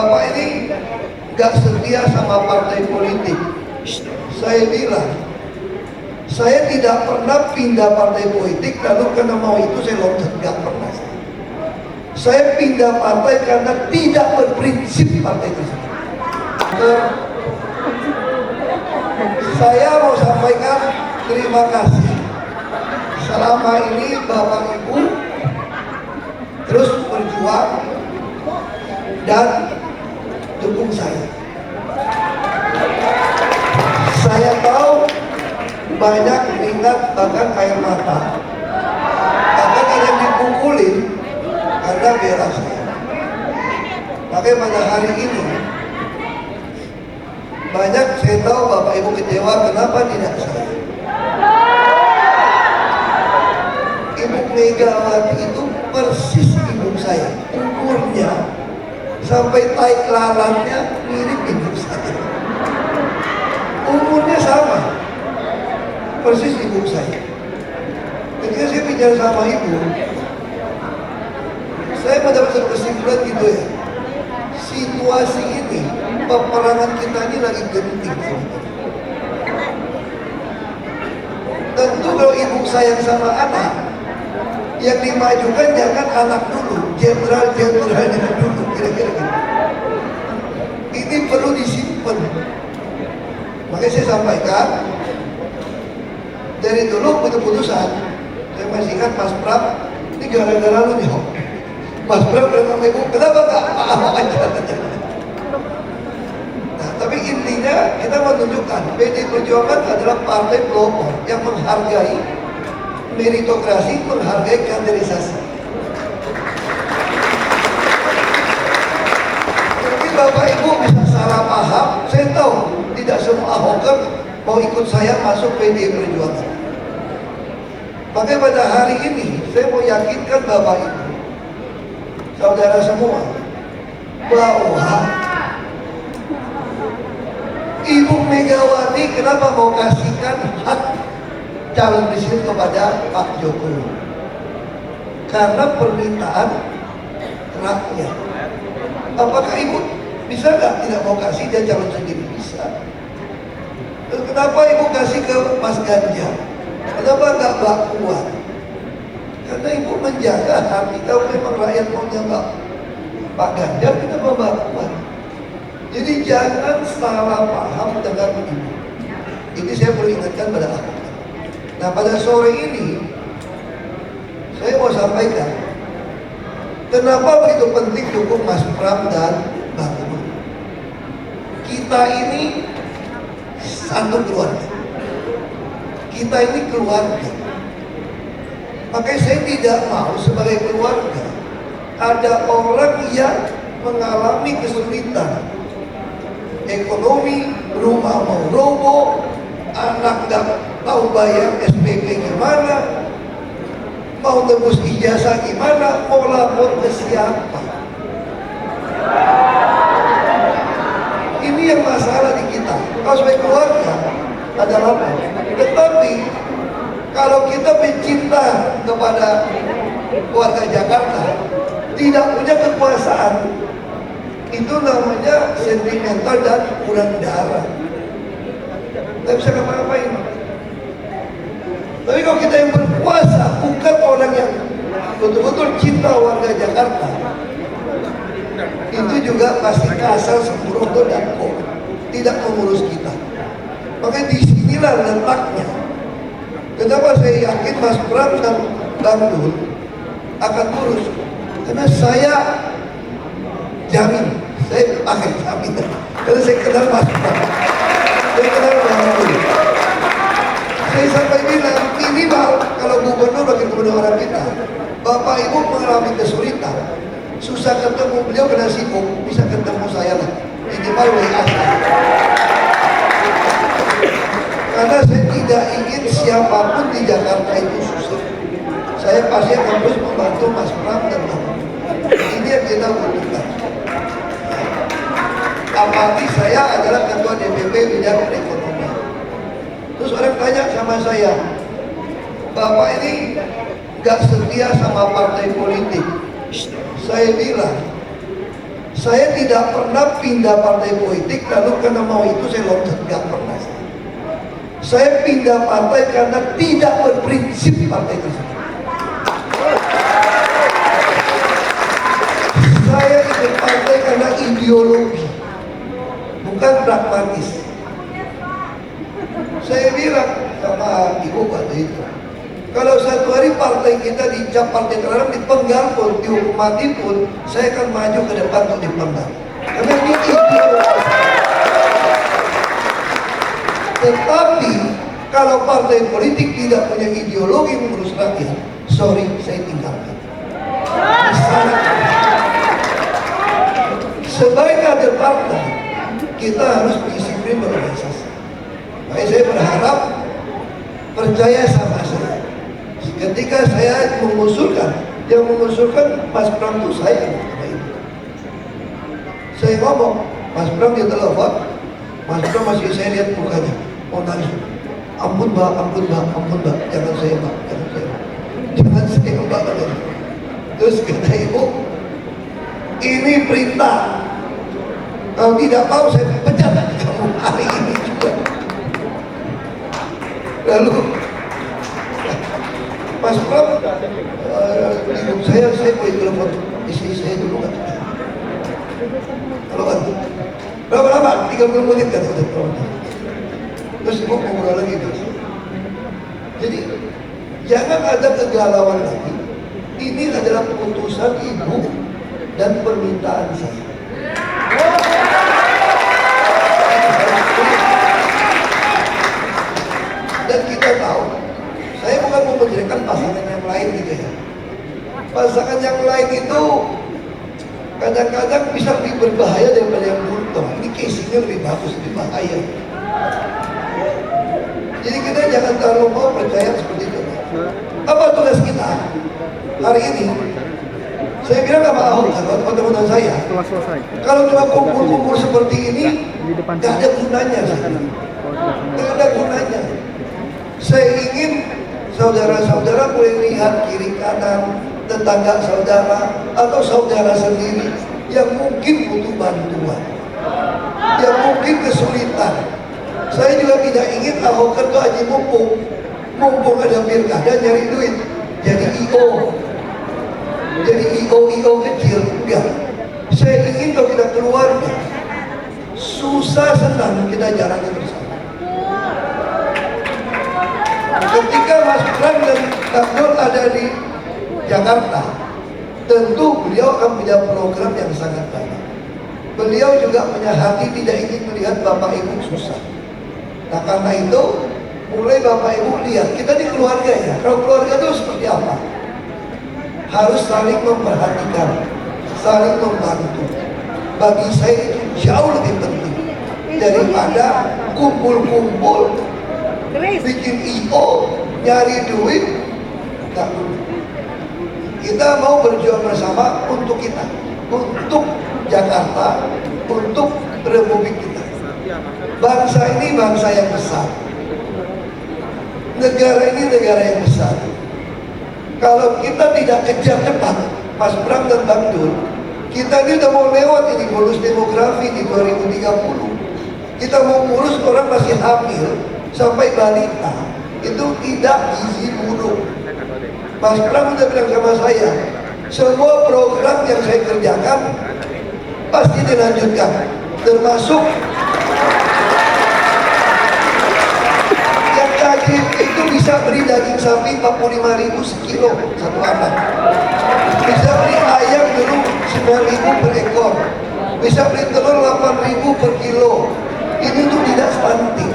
Bapak ini nggak setia sama partai politik. Saya bilang, saya tidak pernah pindah partai politik lalu karena mau itu saya loncat, nggak pernah. Saya pindah partai karena tidak berprinsip partai tersebut. Saya mau sampaikan terima kasih. Selama ini Bapak Ibu terus berjuang dan dukung saya. Saya tahu banyak keringat bahkan air mata. Bahkan ada yang dipukulin karena bela saya. Makanya pada hari ini banyak saya tahu Bapak Ibu kecewa kenapa tidak saya. Ibu Megawati itu persis ibu saya, umurnya sampai tai lalatnya mirip ibu saya. Umurnya sama, persis ibu saya. Ketika saya bicara sama ibu, saya mendapat kesimpulan gitu ya. Situasi ini, peperangan kita ini lagi genting. Tentu kalau ibu sayang sama anak, yang dimajukan jangan anak dulu, jenderal-jenderalnya dulu, kira-kira gitu. Ini perlu disimpan. Makanya saya sampaikan, dari dulu keputusan, saya masih ingat Mas Pram, ini gara-gara lu nih, Mas Pram dan Mama Ibu, kenapa gak Ahok aja? Nah, tapi intinya kita menunjukkan PDI Perjuangan adalah partai pelopor yang menghargai meritokrasi, menghargai kaderisasi. Mungkin Bapak Ibu bisa salah paham, saya tahu tidak semua Ahoker mau ikut saya masuk PDI Perjuangan. Makanya pada hari ini saya mau yakinkan Bapak Ibu, saudara semua, bahwa Ibu Megawati kenapa mau kasihkan hak calon presiden kepada Pak Jokowi? Karena permintaan rakyat. Apakah Ibu bisa nggak tidak mau kasih dia calon sendiri? Bisa. Terus kenapa Ibu kasih ke Mas Ganjar? Kenapa nggak Mbak Puan? Karena Ibu menjaga hati. Kalau memang rakyat maunya Pak Ganjar, kita mau Mbak Puan. Jadi jangan salah paham dengan Ibu. Ini saya perlu ingatkan pada aku. Nah pada sore ini saya mau sampaikan kenapa begitu penting dukung Mas Pram dan Mbak Puan. Kita ini satu keluarga. Kita ini keluarga. Makanya saya tidak mau sebagai keluarga ada orang yang mengalami kesulitan ekonomi, rumah mau roboh, anak gak tahu bayar SPP gimana, mau tebus ijazah gimana, mau lapor ke siapa. Ini yang masalah di kita. Kalau sebagai keluarga ada lapor. Tetapi kalau kita mencinta kepada warga Jakarta, tidak punya kekuasaan, itu namanya sentimental dan kurang darah. Tidak bisa ngapa-ngapain. Tapi kalau kita yang berkuasa, bukan orang yang betul-betul cinta warga Jakarta, itu juga pasti kasar, sembrono dan kok tidak mengurus kita. Makanya disinilah letaknya. Kenapa saya yakin Mas Pram dan Bang Dul akan urus? Karena saya jamin, saya pakai jaminan. Karena saya kenal Mas Pram, saya kenal Bang Dul. Saya sampai bilang, minimal kalau gubernur bagi gubernur orang kita, Bapak Ibu mengalami kesulitan, susah ketemu beliau kena sibuk, bisa ketemu saya lah. Minimal WA. Karena saya tidak ingin siapapun di Jakarta itu susah. Saya pasti akan terus membantu Mas Pram dan Bang. Ini yang kita butuhkan. Apalagi saya adalah ketua DPP bidang ekonomi. Terus orang tanya sama saya, Bapak ini nggak setia sama partai politik. Saya bilang, Saya tidak pernah pindah partai politik lalu karena mau itu saya loncat, nggak pernah. Saya pindah partai karena tidak berprinsip partai tersebut. Saya ikut partai karena ideologi, bukan pragmatis. Saya bilang sama ibu waktu itu, kalau satu hari partai kita dicap partai terlarang, dipenggal pun, dihukum mati pun, saya akan maju ke depan untuk dipenggal. Karena ini ideologi. Tetapi kalau partai politik tidak punya ideologi mengurus rakyat, sorry, saya tinggalkan. Sebagai kader partai, kita harus disiplin berorganisasi. Makanya saya berharap percaya sama saya. Ketika saya mengusulkan, yang mengusulkan Mas Pram itu saya. Saya ngomong, Mas Pram dia telepon, Mas Pram masih saya lihat mukanya, oh nangis. Ampun mbak, ampun mbak, ampun mbak, jangan saya mbak, jangan saya mbak, jangan saya mbak. Terus kata ibu, ini perintah. Kalau tidak mau saya pecat kamu hari ini juga. Lalu Mas Pram, saya boleh telepon istri saya dulu kan. Kalau kan, berapa lama? 30 menit kan udah telepon. Terus ibu ngobrol lagi terus. Jadi jangan ada kegalauan lagi. Ini adalah keputusan ibu dan permintaan saya. Dan kita tahu, saya bukan memperjelekkan pasangan yang lain gitu ya. Pasangan yang lain itu kadang-kadang bisa lebih berbahaya daripada yang dulu. Ini casingnya lebih bagus, lebih bahaya. Jadi kita jangan terlalu mau percaya seperti itu. Apa tugas kita hari ini? Saya bilang sama Ahok, sama teman-teman saya, kalau cuma kumpul-kumpul seperti ini, gak ada gunanya. Gak ada gunanya. Saya ingin saudara-saudara boleh lihat kiri kanan tetangga saudara atau saudara sendiri yang mungkin butuh bantuan, yang mungkin kesulitan. Saya juga tidak ingin Ahok itu aja mumpung ada pilkada nyari duit jadi IO, jadi IO kecil. Enggak, saya ingin kalau kita keluarga susah senang kita jalani bersama. Ketika Mas Pram dan Kang Dul ada di Jakarta, tentu beliau akan punya program yang sangat banyak. Beliau juga punya hati tidak ingin melihat Bapak Ibu susah. Nah karena itu, mulai Bapak Ibu lihat, kita di keluarga ya, kalau keluarga itu seperti apa? Harus saling memperhatikan, saling membantu. Bagi saya itu jauh lebih penting daripada kumpul-kumpul, bikin IO, nyari duit. Enggak. Kita mau berjuang bersama untuk kita, untuk Jakarta, untuk Republik kita. Bangsa ini bangsa yang besar, negara ini negara yang besar. Kalau kita tidak kejar cepat, Mas Pram dan Bang Dul, kita ini udah mau lewat ini bonus demografi di 2030. Kita mau ngurus orang masih hamil sampai balita, itu tidak gizi buruk. Mas Pram udah bilang sama saya, semua program yang saya kerjakan pasti dilanjutkan, termasuk yang daging itu bisa beli daging sapi 45.000 sekilo satu anak, bisa beli ayam dulu 9.000 per ekor, bisa beli telur 8.000 per kilo. Ini tuh tidak stunting.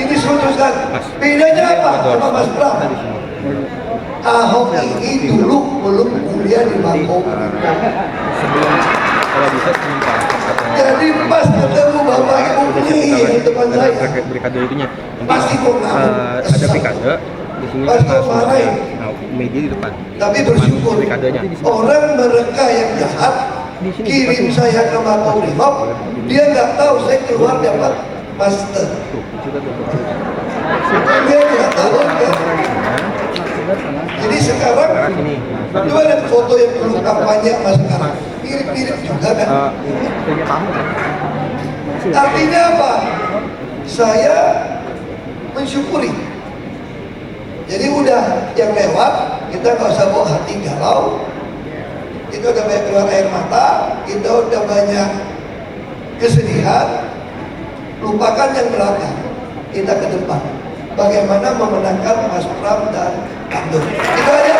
Ini suatu saat. Bedanya apa sama Mas Pram? Ahok ini dulu belum kuliah di Bangkok. Kalau bisa Jadi pas ketemu Bapak Ibu ini depan saya, berkade itunya pasti kok ada pikade di sini media di depan. Tapi bersyukur orang mereka yang jahat kirim saya ke Makobrimob, dia nggak tahu saya keluar dapat master. Dia nggak tahu kan. Jadi sekarang coba lihat foto yang dulu kampanye sama sekarang. mirip-mirip juga kan? Punya tamu kan? Artinya apa? Saya mensyukuri. Jadi udah yang lewat, kita nggak usah bawa hati galau. Kita udah banyak keluar air mata, kita udah banyak kesedihan. Lupakan yang belakang, kita ke depan. Bagaimana memenangkan Mas Pram dan Abdul. Itu aja.